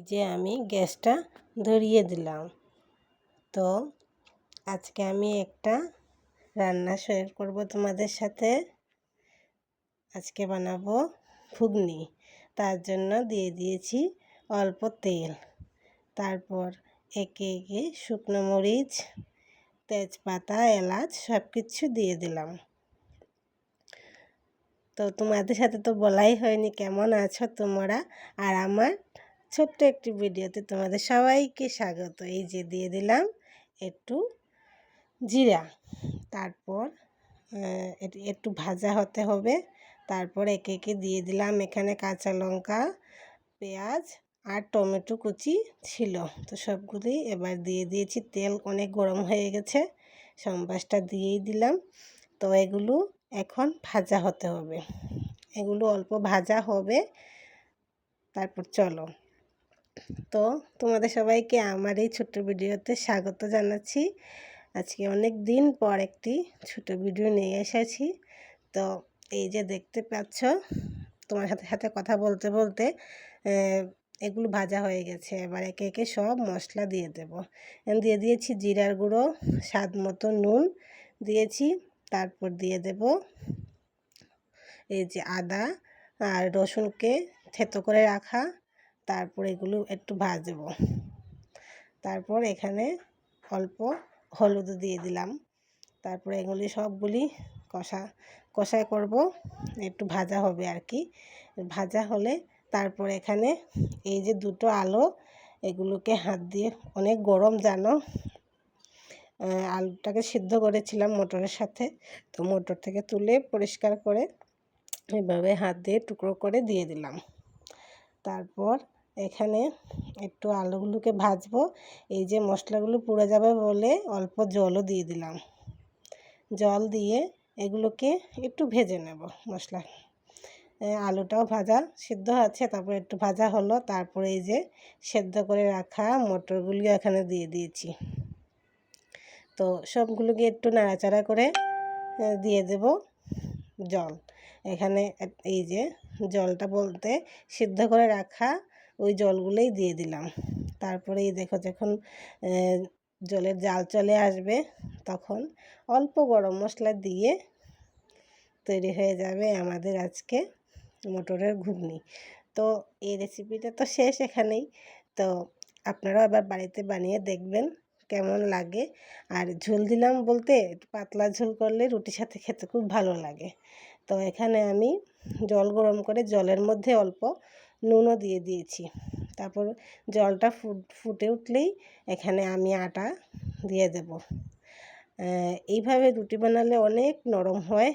যে আমি গ্যাসটা ধরিয়ে দিলাম। তো আজকে আমি একটা রান্না শেয়ার করব তোমাদের সাথে। আজকে বানাবো ঘুগনি। তার জন্য দিয়ে দিয়েছি অল্প তেল, তারপর একে একে শুকনো মরিচ, তেজপাতা, এলাচ সব কিছু দিয়ে দিলাম। তো তোমাদের সাথে তো বলাই হয়নি কেমন আছো তোমরা, আর আমার ছোট্ট একটি ভিডিওতে তোমাদের সবাইকে স্বাগত। এই যে দিয়ে দিলাম একটু জিরা, তারপর একটু ভাজা হতে হবে। তারপর একে একে দিয়ে দিলাম এখানে কাঁচা লঙ্কা, পেঁয়াজ আর টমেটো কুচি ছিল, তো সবগুলি এবার দিয়ে দিয়েছি। তেল অনেক গরম হয়ে গেছে, সম্বাসটা দিয়েই দিলাম। তো এগুলো এখন ভাজা হতে হবে, এগুলো অল্প ভাজা হবে। তারপর চলো, তো তোমাদের সবাইকে আমার এই ছোট্ট ভিডিওতে স্বাগত জানাচ্ছি। আজকে অনেক দিন পর একটি ছোট ভিডিও নিয়ে এসেছি। তো এই যে দেখতে পাচ্ছ, তোমার সাথে সাথে কথা বলতে বলতে এগুলো ভাজা হয়ে গেছে। এবার একে একে সব মশলা দিয়ে দেব। দিয়ে দিয়েছি জিরার গুঁড়ো, স্বাদ মতো নুন দিয়েছি। তারপর দিয়ে দেব এই যে আদা আর রসুনকে থেতো করে রাখা। তারপর এগুলো একটু ভাজবো। তারপর এখানে অল্প হলুদ দিয়ে দিলাম। তারপরে এগুলি সবগুলি কষাই করব, একটু ভাজা হবে আর কি। ভাজা হলে তারপর এখানে এই যে দুটো আলু, এগুলোকে হাত দিয়ে, অনেক গরম জানো, আলুটাকে সিদ্ধ করেছিলাম মটরের সাথে, তো মটর থেকে তুলে পরিষ্কার করে এভাবে হাত দিয়ে টুকরো করে দিয়ে দিলাম। তারপর এখানে একটু আলুগুলোকে ভাজবো। এই যে মশলাগুলো পুড়ে যাবে বলে অল্প জলও দিয়ে দিলাম। জল দিয়ে এগুলোকে একটু ভেজে নেব। মশলা আলুটাও ভাজা সিদ্ধ আছে, তারপর একটু ভাজা হলো। তারপরে এই যে সেদ্ধ করে রাখা মটরগুলি এখানে দিয়ে দিয়েছি। তো সবগুলোকে একটু নাড়াচাড়া করে দিয়ে দেব জল। এখানে এই যে জলটা বলতে সিদ্ধ করে রাখা ওই জলগুলোই দিয়ে দিলাম। তারপরে এই দেখো, যখন জলের জাল চলে আসবে তখন অল্প গরম মশলা দিয়ে তৈরি হয়ে যাবে আমাদের আজকে মটরের ঘুগনি। তো এই রেসিপিটা তো শেষ এখানেই। তো আপনারাও আবার বাড়িতে বানিয়ে দেখবেন কেমন লাগে। আর ঝোল দিলাম বলতে, একটু পাতলা ঝোল করলে রুটির সাথে খেতে খুব ভালো লাগে। তো এখানে আমি জল গরম করে জলের মধ্যে অল্প নুনও দিয়ে দিয়েছি। তারপর জলটা ফুটে উঠলেই এখানে আমি আটা দিয়ে দেব। এইভাবে রুটি বানালে অনেক নরম হয়।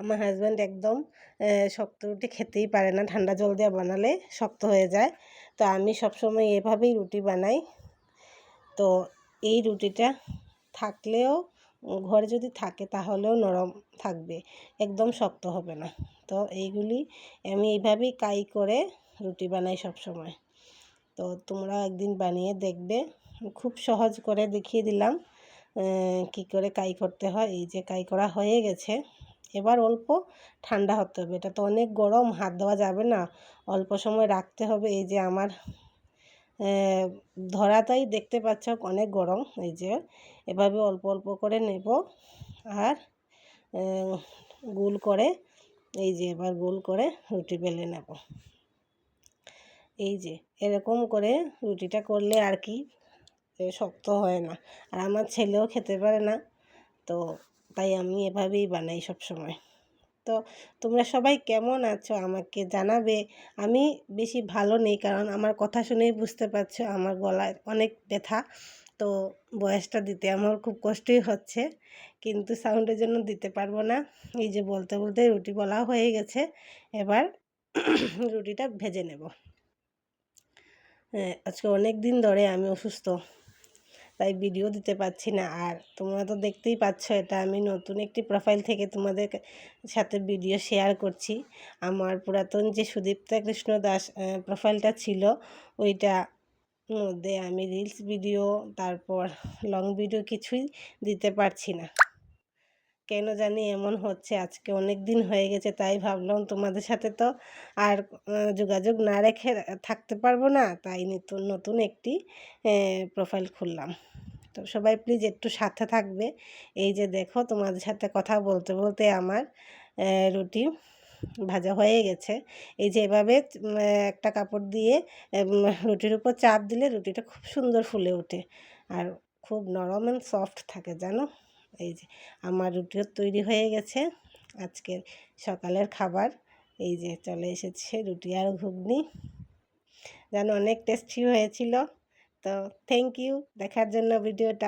আমার হাজব্যান্ড একদম শক্ত রুটি খেতেই পারে না, ঠান্ডা জল দিয়ে বানালে শক্ত হয়ে যায়। তো আমি সবসময় এভাবেই রুটি বানাই। তো এই রুটিটা থাকলেও, ঘরে যদি থাকে তাহলেও নরম থাকবে, একদম শক্ত হবে না। তো এইগুলি আমি এইভাবেই কাই করে রুটি বানাই সব সময়। তো তোমরা একদিন বানিয়ে দেখবে, খুব সহজ করে দেখিয়ে দিলাম কি করে কাই করতে হয়। এই যে কাই করা হয়ে গেছে, এবার অল্প ঠান্ডা হতে হবে। এটা তো অনেক গরম, হাত দেওয়া যাবে না, অল্প সময় রাখতে হবে। এই যে আমার ধরাটাই দেখতে পাচ্ছ অনেক গরম। এই যে এভাবে অল্প অল্প করে নেব আর গোল করে, এই যে এবার গোল করে রুটি বেলে নেব। এই যে এরকম করে রুটিটা করলে আর কি শক্ত হয় না, আর আমার ছেলেও খেতে পারে না। তো তাই আমি এভাবেই বানাই সব সময়। তো তোমরা সবাই কেমন আছো আমাকে জানাবে। আমি বেশি ভালো নেই, কারণ আমার কথা শুনেই বুঝতে পারছো আমার গলায় অনেক ব্যথা। তো বয়সটা দিতে আমার খুব কষ্টই হচ্ছে, কিন্তু সাউন্ডের জন্য দিতে পারবো না। এই যে বলতে বলতে রুটি বলা হয়ে গেছে, এবার রুটিটা ভেজে নেব। আজকে অনেক দিন ধরে আমি অসুস্থ, তাই ভিডিও দিতে পারছি না। আর তোমরা তো দেখতেই পাচ্ছ, এটা আমি নতুন একটি প্রোফাইল থেকে তোমাদের সাথে ভিডিও শেয়ার করছি। আমার পুরাতন যে সুদীপ্তা কৃষ্ণ দাস প্রোফাইলটা ছিল, ওইটা মধ্যে আমি রিলস ভিডিও, তারপর লং ভিডিও কিছুই দিতে পারছি না। কেন জানি এমন হচ্ছে, আজকে অনেক দিন হয়ে গেছে, তাই ভাবলাম তোমাদের সাথে তো আর যোগাযোগ না রেখে থাকতে পারবো না, তাই নতুন নতুন একটি প্রোফাইল খুললাম। তো সবাই প্লিজ একটু সাথে থাকবে। এই যে দেখো, তোমাদের সাথে কথা বলতে বলতে আমার রুটি ভাজা হয়ে গেছে। এই যে এভাবে একটা কাপড় দিয়ে রুটির উপর চাপ দিলে রুটিটা খুব সুন্দর ফুলে ওঠে আর খুব নরম অ্যান্ড সফট থাকে, জানো। এই যে আমার রুটিও তৈরি হয়ে গেছে। আজকের সকালের খাবার এই যে চলে এসেছে, রুটি আর ঘুগনি। যেন অনেক টেস্টি হয়েছিল। তো থ্যাংক ইউ দেখার জন্য ভিডিওটা।